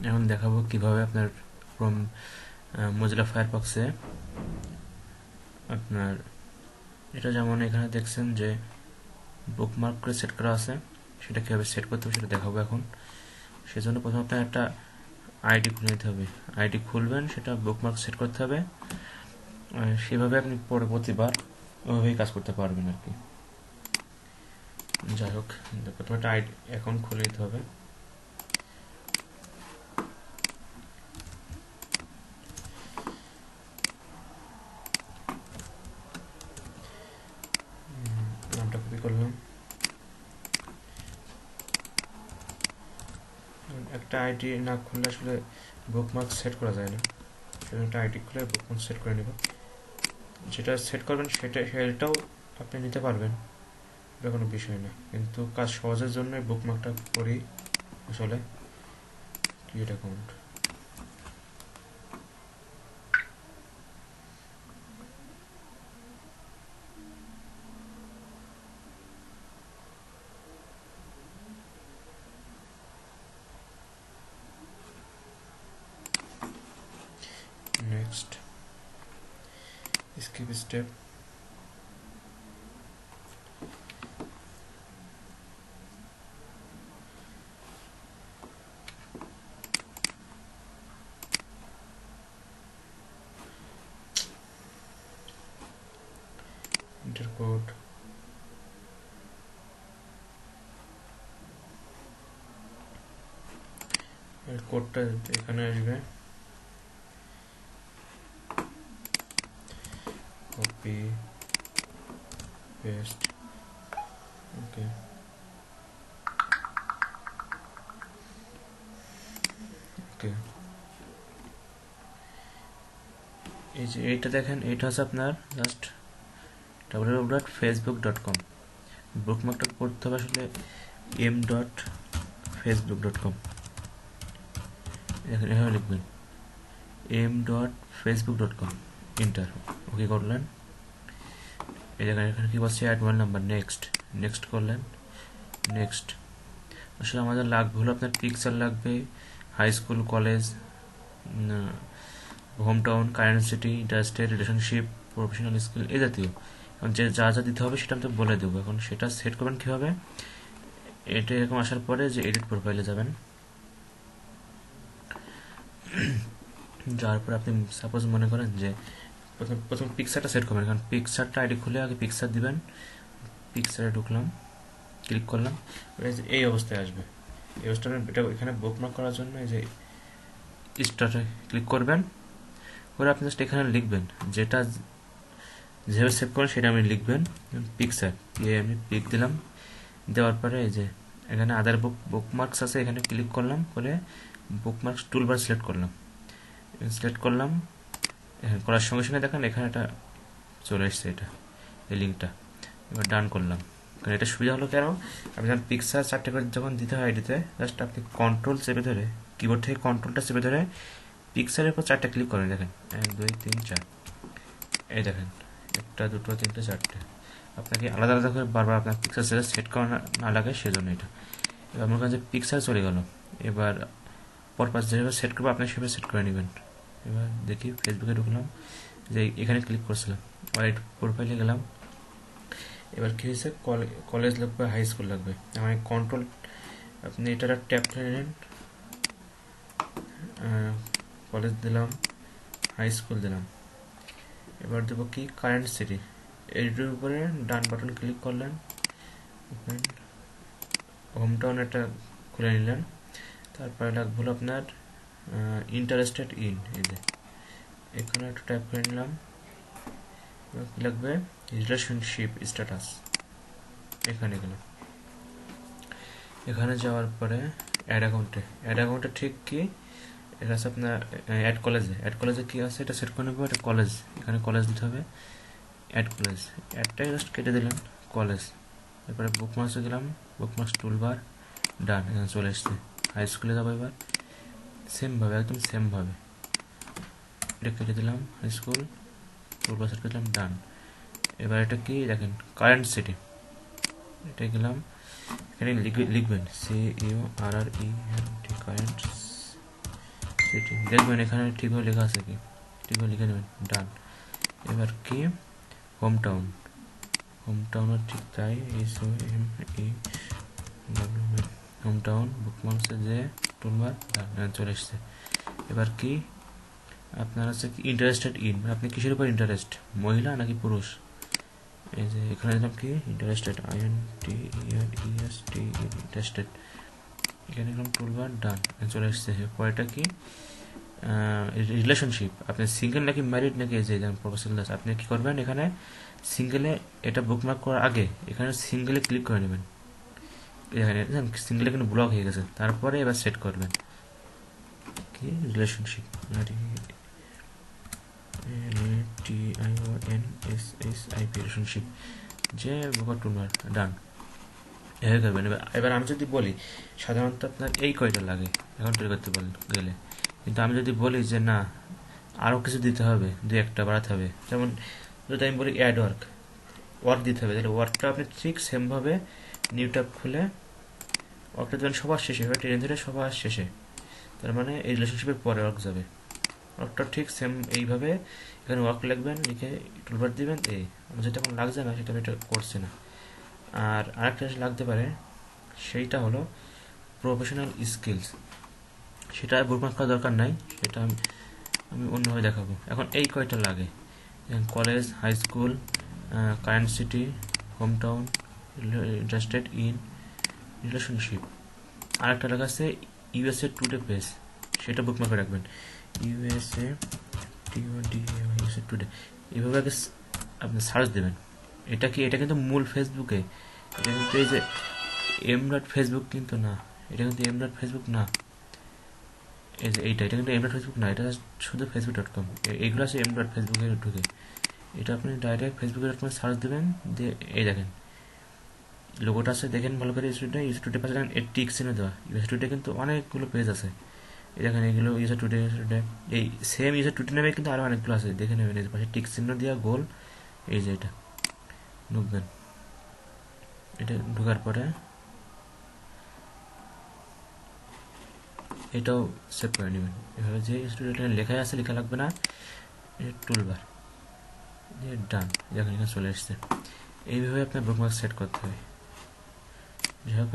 এখন দেখাবো কিভাবে আপনার ফ্রম মোজিলা ফায়ারফক্সে আপনার এটা যেমন এখানে দেখছেন যে বুকমার্ক করে সেট করা আছে, সেটা কীভাবে সেট করতে হবে সেটা দেখাবো এখন। সেজন্য প্রথমে আপনার একটা আইডি খুলে নিতে হবে। আইডি খুলবেন, সেটা বুকমার্ক সেট করতে হবে, সেভাবে আপনি পরবর্তীবার ওইভাবেই কাজ করতে পারবেন আর কি। যাই হোক, প্রথমে একটা আইডি অ্যাকাউন্ট খুলে নিতে হবে। নামটা কপি করলাম। একটা আইডি না খুললে আসলে বুকমার্ক সেট করা যায় না, সেজন্য একটা আইডি খুলে বুকমার্ক সেট করে নেব। যেটা সেট করবেন সেটাও আপনি নিতে পারবেন, এটা কোনো বিষয় না, কিন্তু কাজ সহজের জন্য বুকমার্কটা করি আসলে। Create account, next, skip step, enter code, এর কোডটা এখানে আসবে, কপি পেস্ট, ওকে। ওকে, এই যে এইটা দেখেন, এইটা হচ্ছে আপনার জাস্ট www.facebook.com। বুকমার্কটা করতে হবে আসলে m.facebook.com। এখানে এভাবে লিখবেন m.facebook.com, এন্টার, ওকে করলেন। এই জায়গায় এখানে কি বলছে, add mobile number, next, next করলেন। নেক্সট, আসলে আমাদের লাগবে হলো আপনার পিকচার লাগবে, high school, college, home town, current city, interested, relationship, professional skill, এই জাতীয়। এখন যে যা যা দিতে হবে সেটা আমি তো বলে দেবো। এখন সেটা সেট করবেন কীভাবে, এটা এরকম আসার পরে যে এডিট প্রোফাইলে যাবেন, যাওয়ার পর আপনি সাপোজ মনে করেন যে প্রথম পিকচারটা সেট করবেন। কারণ পিকচারটা আইডি খুলে আগে পিকচার দিবেন। পিকচারে ঢুকলাম, ক্লিক করলাম, এই অবস্থায় আসবে। এই অবস্থায় এটা এখানে বুকমার্ক করার জন্য এই যে স্টার্টে ক্লিক করবেন, করে আপনি জাস্ট এখানে লিখবেন যেটা যেভাবে সেভ করেন সেটা আপনি লিখবেন। পিকচার আমি পিক দিলাম, দেওয়ার পরে এই যে এখানে আদার বুকমার্কস আছে, এখানে ক্লিক করলাম, করে বুকমার্কস টুলবার সিলেক্ট করলাম। করার সঙ্গে সঙ্গে দেখেন এখানে এটা চলে এসছে, এটা এই লিঙ্কটা। এবার ডান করলাম। কারণ এটা সুবিধা হলো কেন, আপনি যখন পিকচার চারটে করে যখন দিতে হয় আইডিতে, জাস্ট আপনি কন্ট্রোল চেপে ধরে, কিবোর্ড থেকে কন্ট্রোলটা চেপে ধরে পিকচারের উপর চারটে ক্লিক করেন। দেখেন 1 2 3 4, এই দেখেন 1 2 3 4। আপনাকে আলাদা আলাদা করে বারবার আপনার পিকচার সেট করা না লাগে, সেজন্য এটা। এবার আমার কাছে পিকচার চলে গেল। এবার পরপাস যেভাবে সেট করবো আপনি সেভাবে সেট করে নেবেন। এবার দেখি ফেসবুকে ঢুকলাম, যে এখানে ক্লিক করছিলাম, ওয়াইট প্রোফাইলে গেলাম। এবার কী হয়েছে, কলেজ লাগবে, হাই স্কুল লাগবে। আমার কন্ট্রোল, আপনি এটা ট্যাপ করে নেন, কলেজ দিলাম, হাই স্কুল দিলাম। এবার দেবো কি, কারেন্ট সিটি। এইটার উপরে ডান বাটন ক্লিক করলেন, হোম টাউন একটা খুলে নিলেন। তারপরে লাগবে হলো আপনার ইন্টারেস্টেড ইন, এই যে এখানে একটা টাইপ করে নিলাম। কি লাগবে, রিলেশনশিপ স্ট্যাটাস, এখানে গেলাম। এখানে যাওয়ার পরে অ্যাড অ্যাকাউন্টে ঠিক কি, এটা আছে আপনার অ্যাড কলেজে কি আছে এটা সেট করে নেবো। এটা কলেজ, এখানে কলেজ দিতে হবে, অ্যাডটাই জাস্ট কেটে দিলেন, কলেজ। এরপরে বুকমার্কসে গেলাম, বুকমার্কস টুলবার, ডান, এখানে চলে এসছে। হাই স্কুলে যাবো এবার, সেমভাবে, একদম সেমভাবে এটা কেটে দিলাম, হাই স্কুল, টুলবার সেট করে দিলাম, ডান। এবার এটা কি দেখেন, কারেন্ট সিটি, এটা গেলাম, এখানে লিখবেন CURRENT, কারেন্ট সিটি দেখবেন এখানে ঠিকভাবে লেখা আছে কি, ঠিকভাবে লিখে নেবেন, ডান। এবার কি হোম টাউন, হোম টাউনও ঠিক তাই, হোম টাউন বুকমার্কসে যে টুলবার চলে এসছে। এবার কি আপনার হচ্ছে কি ইন্টারেস্টেড ইন, আপনি কিসের উপর ইন্টারেস্ট, মহিলা নাকি পুরুষ, এই যে এখানে দিলাম কি ইন্টারেস্টেড, INTEREST ইন্টারেস্টেড, এখানে দিলাম টুলবার, ডান, চলে এসছে। পরেরটা কি রিলেশনশিপ, আপনি সিঙ্গেল নাকি ম্যারিড নাকি, এই যে প্রফেশনাল, আপনি কি করবেন এখানে সিঙ্গেলে, এটা বুকমার্ক করার আগে এখানে সিঙ্গেলে ক্লিক করে নেবেন, এখানে সিঙ্গেলে কিন্তু ব্লক হয়ে গেছে, তারপরে এবার সেট করবেন কি রিলেশনশিপ, রিলেশনশিপ যে টুলবার, ডান, এভাবে করবেন। এবার আমি যদি বলি সাধারণত আপনার এই কয়টা লাগে এখন তৈরি করতে গেলে, কিন্তু আমি যদি বলি যে না আরও কিছু দিতে হবে, দু একটা বাড়াতে হবে, যেমন যদি আমি বলি অ্যাড ওয়ার্ক দিতে হবে, তাহলে ওয়ার্কটা আপনি ঠিক সেমভাবে নিউ ট্যাব খুলে ওয়ার্কটা দেবেন সবার শেষে, এবার টেনে ধরে সবার শেষে, তার মানে এই রিলেশনশিপের পরে ওয়ার্ক যাবে, ওয়ার্কটা ঠিক সেম এইভাবে এখানে ওয়ার্ক লিখবেন, লিখে টুলবার দিবেন। এই আমার যেটা এখন লাগছে না সেটা আমি এটা করছি না। আর আরেকটা লাগতে পারে, সেইটা হলো প্রফেশনাল স্কিলস, সেটা বুকমার্ক করার দরকার নাই, সেটা আমি অন্যভাবে দেখাবো। এখন এই কয়টা লাগে, college, high school, current city, home town, interested in, relationship. আরেকটা লেখা আছে USA টুডে পেজ, সেটা বুকমার্কে রাখবেন, USA টুডে, এইভাবে আগে আপনি সার্চ দেবেন। এটা কি, এটা কিন্তু মূল ফেসবুকে, এটা কিন্তু এই যে m.facebook কিন্তু না, এটা কিন্তু m.facebook না, এই যে এটা কিন্তু m.facebook না, এটা শুধু facebook.com, এইগুলো আছে m.facebook এর ঢুকে, এটা আপনি ডাইরেক্ট facebook.com সার্চ দেবেন, দিয়ে এই দেখেন লোগোটা আছে, দেখেন ভালো করে, ইউএসএ পাশে দেখেন টিক চিহ্ন দেওয়া, ইউএসএ টুডে কিন্তু অনেকগুলো পেজ আছে, এই দেখেন এগুলো ইউএসএ টুডে, এই সেম ইউএসএ টুডে নামে কিন্তু আরও অনেকগুলো আছে, দেখে নেবেন, এই পাশে টিক চিহ্ন দেওয়া গোল, এই যে এটা ঢুকবেন, এটা ঢোকার পরে এটাও সেভ করে নেবেন, এভাবে যে স্টুডেন্ট লেখা আছে, লেখা লাগবে না, টুলবার ডান, দেখেন এখানে চলে এসছে। এইভাবে আপনার বুকমার্ক সেট করতে হবে। যাই হোক